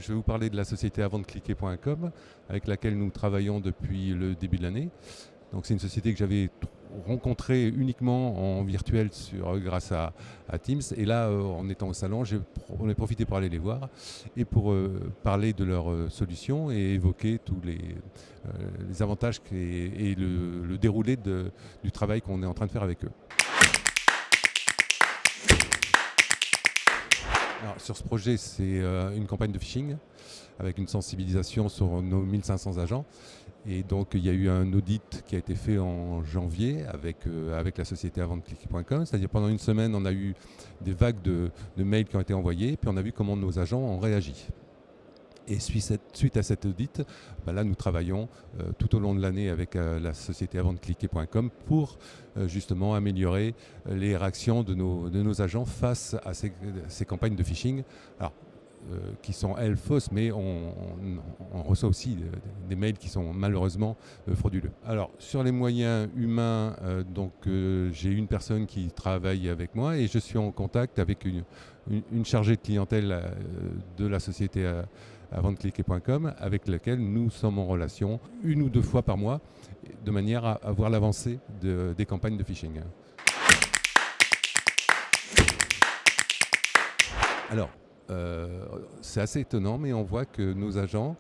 je vais vous parler de la société avantdecliquer.com avec laquelle nous travaillons depuis le début de l'année. Donc c'est une société que j'avais rencontrée uniquement en virtuel grâce à Teams. Et là, en étant au salon, on a profité pour aller les voir et pour parler de leurs solutions et évoquer tous les avantages et le déroulé du travail qu'on est en train de faire avec eux. Alors, sur ce projet, c'est une campagne de phishing avec une sensibilisation sur nos 1500 agents. Et donc, il y a eu un audit qui a été fait en janvier avec la société avantdecliquer.com. C'est-à-dire, pendant une semaine, on a eu des vagues de mails qui ont été envoyés, puis on a vu comment nos agents ont réagi. Et suite à cet audit, là, nous travaillons tout au long de l'année avec la société avantdecliquer.com pour justement améliorer les réactions de nos agents face à ces campagnes de phishing. Alors, qui sont, elles, fausses, mais on reçoit aussi des mails qui sont malheureusement frauduleux. Alors, sur les moyens humains, j'ai une personne qui travaille avec moi et je suis en contact avec une chargée de clientèle de la société avantdecliquer.com avec laquelle nous sommes en relation 1 ou 2 fois par mois de manière à voir l'avancée des campagnes de phishing. Alors, c'est assez étonnant, mais on voit que nos agents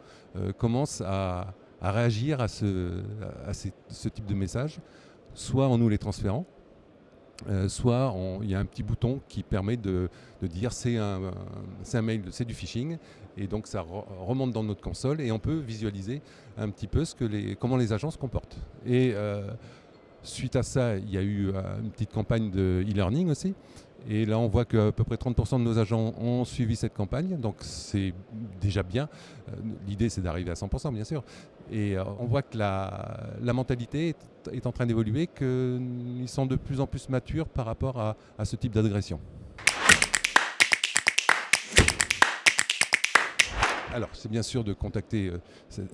commencent à réagir à ce type de message, soit en nous les transférant, soit il y a un petit bouton qui permet de dire c'est un mail, c'est du phishing, et donc ça remonte dans notre console et on peut visualiser un petit peu comment les agents se comportent. Et suite à ça, il y a eu une petite campagne de e-learning aussi. Et là, on voit qu'à peu près 30% de nos agents ont suivi cette campagne, donc c'est déjà bien. L'idée, c'est d'arriver à 100%, bien sûr. Et on voit que la mentalité est en train d'évoluer, qu'ils sont de plus en plus matures par rapport à ce type d'agression. Alors, c'est bien sûr de contacter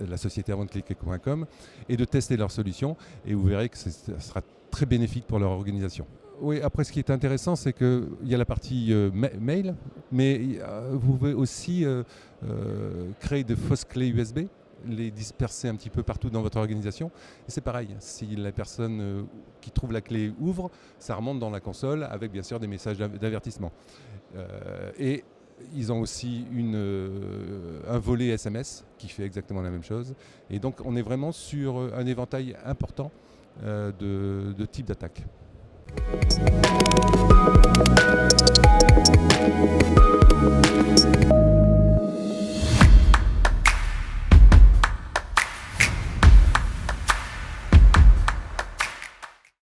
la société avantdecliquer.com et de tester leurs solutions. Et vous verrez que ça sera très bénéfique pour leur organisation. Oui, après, ce qui est intéressant, c'est qu'il y a la partie mail, mais vous pouvez aussi créer de fausses clés USB, les disperser un petit peu partout dans votre organisation. Et c'est pareil, si la personne qui trouve la clé ouvre, ça remonte dans la console avec bien sûr des messages d'avertissement. Et ils ont aussi un volet SMS qui fait exactement la même chose. Et donc, on est vraiment sur un éventail important de types d'attaques.